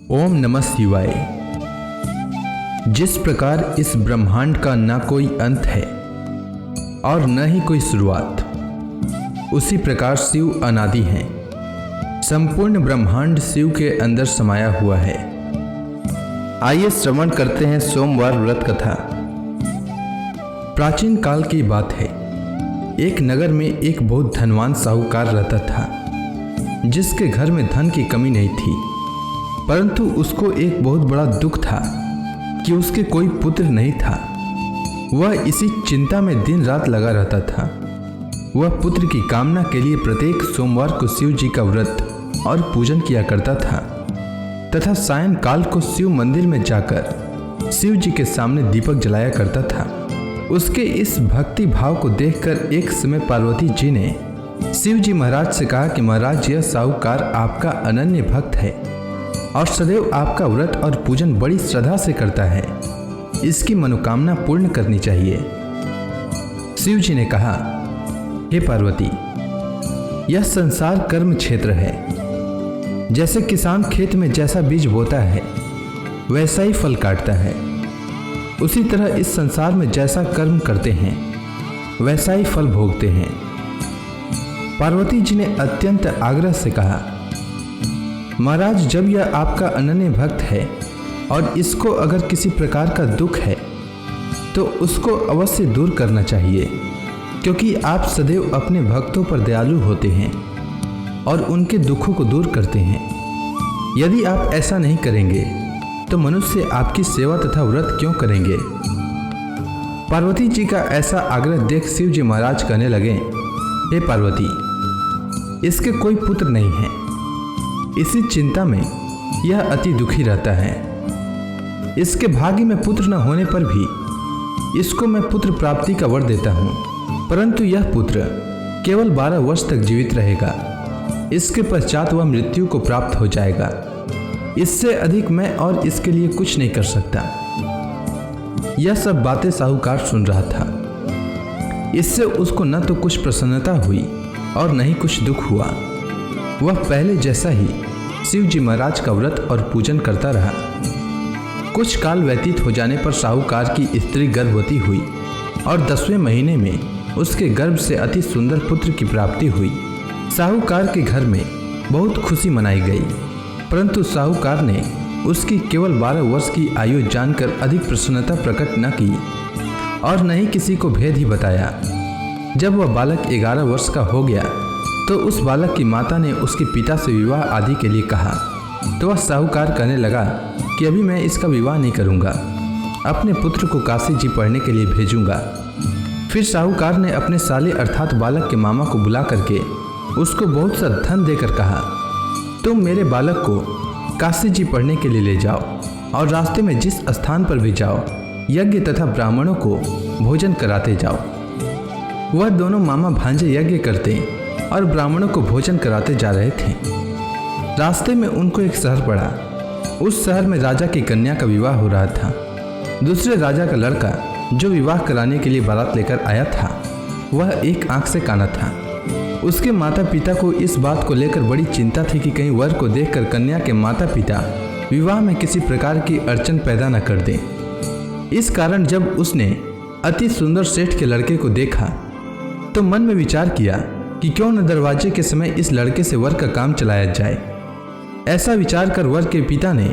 ओम नमः शिवाय। जिस प्रकार इस ब्रह्मांड का न कोई अंत है और न ही कोई शुरुआत, उसी प्रकार शिव अनादि हैं। संपूर्ण ब्रह्मांड शिव के अंदर समाया हुआ है। आइए श्रवण करते हैं सोमवार व्रत कथा। प्राचीन काल की बात है। एक नगर में एक बहुत धनवान साहूकार रहता था, जिसके घर में धन की कमी नहीं थी, परंतु उसको एक बहुत बड़ा दुख था कि उसके कोई पुत्र नहीं था। वह इसी चिंता में दिन रात लगा रहता था। वह पुत्र की कामना के लिए प्रत्येक सोमवार को शिव जी का व्रत और पूजन किया करता था तथा सायंकाल को शिव मंदिर में जाकर शिव जी के सामने दीपक जलाया करता था। उसके इस भक्ति भाव को देखकर एक समय पार्वती जी ने शिव जी महाराज से कहा कि महाराज, यह साहूकार आपका अनन्य भक्त है और सदैव आपका व्रत और पूजन बड़ी श्रद्धा से करता है। इसकी मनोकामना पूर्ण करनी चाहिए। शिव जी ने कहा, हे पार्वती, यह संसार कर्म क्षेत्र है। जैसे किसान खेत में जैसा बीज बोता है वैसा ही फल काटता है, उसी तरह इस संसार में जैसा कर्म करते हैं वैसा ही फल भोगते हैं। पार्वती जी ने अत्यंत आग्रह से कहा, महाराज, जब यह आपका अनन्य भक्त है और इसको अगर किसी प्रकार का दुख है तो उसको अवश्य दूर करना चाहिए, क्योंकि आप सदैव अपने भक्तों पर दयालु होते हैं और उनके दुखों को दूर करते हैं। यदि आप ऐसा नहीं करेंगे तो मनुष्य आपकी सेवा तथा व्रत क्यों करेंगे। पार्वती जी का ऐसा आग्रह देख शिव जी महाराज कहने लगे, हे पार्वती, इसके कोई पुत्र नहीं है। इसी चिंता में यह अति दुखी रहता है। इसके भाग्य में पुत्र न होने पर भी इसको मैं पुत्र प्राप्ति का वर देता हूँ, परंतु यह पुत्र केवल 12 वर्ष तक जीवित रहेगा। इसके पश्चात वह मृत्यु को प्राप्त हो जाएगा। इससे अधिक मैं और इसके लिए कुछ नहीं कर सकता। यह सब बातें साहूकार सुन रहा था। इससे उसको न तो कुछ प्रसन्नता हुई और न ही कुछ दुख हुआ। वह पहले जैसा ही शिव जी महाराज का व्रत और पूजन करता रहा। कुछ काल व्यतीत हो जाने पर साहूकार की स्त्री गर्भवती हुई और 10वें महीने में उसके गर्भ से अति सुंदर पुत्र की प्राप्ति हुई। साहूकार के घर में बहुत खुशी मनाई गई, परंतु साहूकार ने उसकी केवल 12 वर्ष की आयु जानकर अधिक प्रसन्नता प्रकट न की और न ही किसी को भेद ही बताया। जब वह बालक 11 वर्ष का हो गया तो उस बालक की माता ने उसके पिता से विवाह आदि के लिए कहा, तो वह साहूकार कहने लगा कि अभी मैं इसका विवाह नहीं करूंगा, अपने पुत्र को काशी जी पढ़ने के लिए भेजूंगा। फिर साहूकार ने अपने साले अर्थात बालक के मामा को बुला करके उसको बहुत सा धन देकर कहा, तुम मेरे बालक को काशी जी पढ़ने के लिए ले जाओ और रास्ते में जिस स्थान पर भी जाओ यज्ञ तथा ब्राह्मणों को भोजन कराते जाओ। वह दोनों मामा भांजे यज्ञ करते और ब्राह्मणों को भोजन कराते जा रहे थे। रास्ते में उनको एक शहर पड़ा। उस शहर में राजा की कन्या का विवाह हो रहा था। दूसरे राजा का लड़का जो विवाह कराने के लिए बारात लेकर आया था, वह एक आंख से काना था। उसके माता पिता को इस बात को लेकर बड़ी चिंता थी कि कहीं वर को देखकर कन्या के माता पिता विवाह में किसी प्रकार की अड़चन पैदा न कर दें। इस कारण जब उसने अति सुंदर सेठ के लड़के को देखा तो मन में विचार किया कि क्यों न दरवाजे के समय इस लड़के से वर का काम चलाया जाए। ऐसा विचार कर वर के पिता ने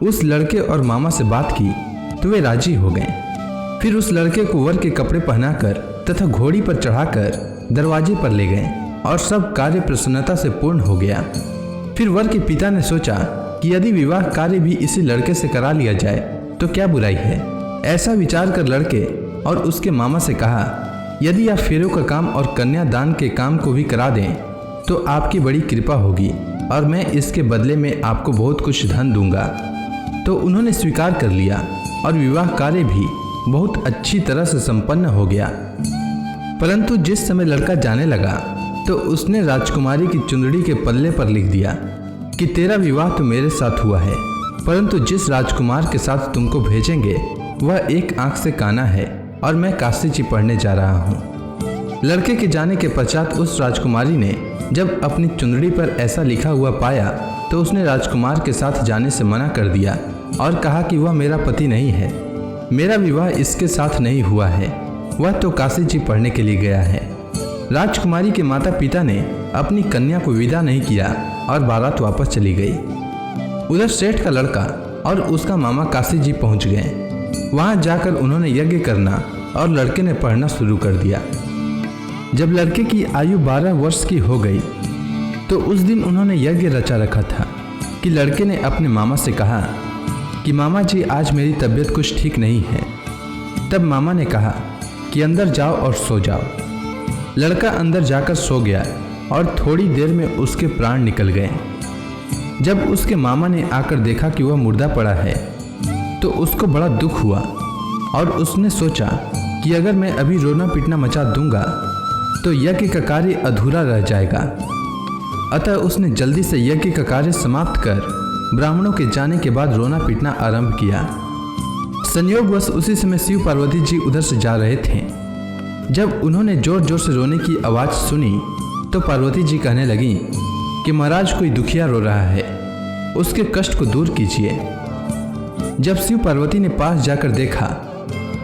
उस लड़के और मामा से बात की तो वे राजी हो गए। फिर उस लड़के को वर के कपड़े पहनाकर तथा घोड़ी पर चढ़ाकर दरवाजे पर ले गए और सब कार्य प्रसन्नता से पूर्ण हो गया। फिर वर के पिता ने सोचा कि यदि विवाह कार्य भी इसी लड़के से करा लिया जाए तो क्या बुराई है। ऐसा विचार कर लड़के और उसके मामा से कहा, यदि आप फेरों का काम और कन्यादान के काम को भी करा दें तो आपकी बड़ी कृपा होगी और मैं इसके बदले में आपको बहुत कुछ धन दूंगा। तो उन्होंने स्वीकार कर लिया और विवाह कार्य भी बहुत अच्छी तरह से संपन्न हो गया। परंतु जिस समय लड़का जाने लगा तो उसने राजकुमारी की चुंदड़ी के पल्ले पर लिख दिया कि तेरा विवाह तो मेरे साथ हुआ है, परंतु जिस राजकुमार के साथ तुमको भेजेंगे वह एक आंख से काना है और मैं काशी जी पढ़ने जा रहा हूँ। लड़के के जाने के पश्चात उस राजकुमारी ने जब अपनी चुंदड़ी पर ऐसा लिखा हुआ पाया तो उसने राजकुमार के साथ जाने से मना कर दिया और कहा कि वह मेरा पति नहीं है, मेरा विवाह इसके साथ नहीं हुआ है, वह तो काशी जी पढ़ने के लिए गया है। राजकुमारी के माता पिता ने अपनी कन्या को विदा नहीं किया और बारात वापस चली गई। उधर सेठ का लड़का और उसका मामा काशी जी पहुंच गए। वहां जाकर उन्होंने यज्ञ करना और लड़के ने पढ़ना शुरू कर दिया। जब लड़के की आयु 12 वर्ष की हो गई तो उस दिन उन्होंने यज्ञ रचा रखा था कि लड़के ने अपने मामा से कहा कि मामा जी आज मेरी तबीयत कुछ ठीक नहीं है। तब मामा ने कहा कि अंदर जाओ और सो जाओ। लड़का अंदर जाकर सो गया और थोड़ी देर में उसके प्राण निकल गए। जब उसके मामा ने आकर देखा कि वह मुर्दा पड़ा है तो उसको बड़ा दुख हुआ और उसने सोचा कि अगर मैं अभी रोना पीटना मचा दूंगा तो यज्ञ का कार्य अधूरा रह जाएगा। अतः उसने जल्दी से यज्ञ का कार्य समाप्त कर ब्राह्मणों के जाने के बाद रोना पीटना आरंभ किया। संयोगवश उसी समय शिव पार्वती जी उधर से जा रहे थे। जब उन्होंने जोर जोर से रोने की आवाज़ सुनी तो पार्वती जी कहने लगी कि महाराज कोई दुखिया रो रहा है, उसके कष्ट को दूर कीजिए। जब शिव पार्वती ने पास जाकर देखा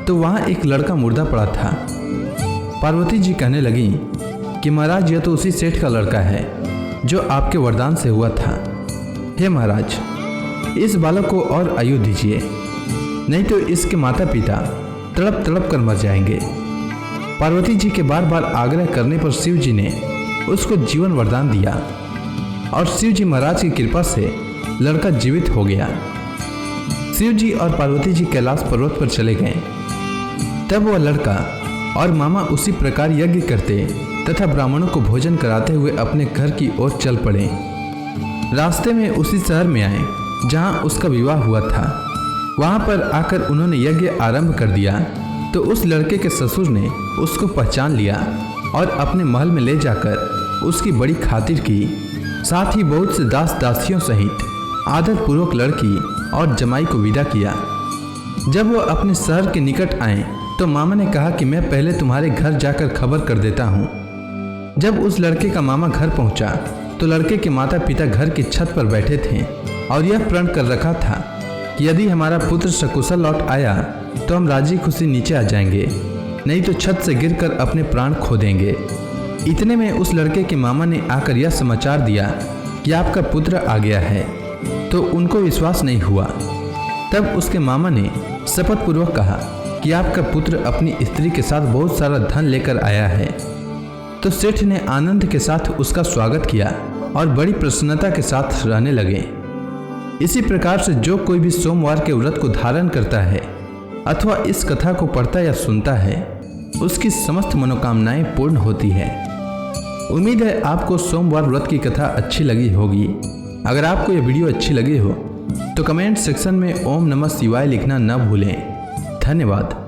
तो वहाँ एक लड़का मुर्दा पड़ा था। पार्वती जी कहने लगी कि महाराज यह तो उसी सेठ का लड़का है जो आपके वरदान से हुआ था। हे महाराज, इस बालक को और आयु दीजिए, नहीं तो इसके माता पिता तड़प तड़प कर मर जाएंगे। पार्वती जी के बार बार आग्रह करने पर शिव जी ने उसको जीवन वरदान दिया और शिव जी महाराज की कृपा से लड़का जीवित हो गया। शिव जी और पार्वती जी कैलाश पर्वत पर चले गए। तब वह लड़का और मामा उसी प्रकार यज्ञ करते तथा ब्राह्मणों को भोजन कराते हुए अपने घर की ओर चल पड़े। रास्ते में उसी शहर में आए जहां उसका विवाह हुआ था। वहां पर आकर उन्होंने यज्ञ आरंभ कर दिया तो उस लड़के के ससुर ने उसको पहचान लिया और अपने महल में ले जाकर उसकी बड़ी खातिर की। साथ ही बहुत से दास दासियों सहित आदरपूर्वक लड़की और जमाई को विदा किया। जब वह अपने शहर के निकट आए तो मामा ने कहा कि मैं पहले तुम्हारे घर जाकर खबर कर देता हूँ। जब उस लड़के का मामा घर पहुँचा तो लड़के के माता पिता घर की छत पर बैठे थे और यह प्रण कर रखा था कि यदि हमारा पुत्र सकुशल लौट आया तो हम राजी खुशी नीचे आ जाएंगे, नहीं तो छत से गिरकर अपने प्राण खो देंगे। इतने में उस लड़के के मामा ने आकर यह समाचार दिया कि आपका पुत्र आ गया है, तो उनको विश्वास नहीं हुआ। तब उसके मामा ने शपथ पूर्वक कहा कि आपका पुत्र अपनी स्त्री के साथ बहुत सारा धन लेकर आया है। तो सेठ ने आनंद के साथ उसका स्वागत किया और बड़ी प्रसन्नता के साथ रहने लगे। इसी प्रकार से जो कोई भी सोमवार के व्रत को धारण करता है अथवा इस कथा को पढ़ता या सुनता है उसकी समस्त मनोकामनाएं पूर्ण होती है। उम्मीद है आपको सोमवार व्रत की कथा अच्छी लगी होगी। अगर आपको यह वीडियो अच्छी लगी हो तो कमेंट सेक्शन में ओम नमः शिवाय लिखना न भूलें। धन्यवाद।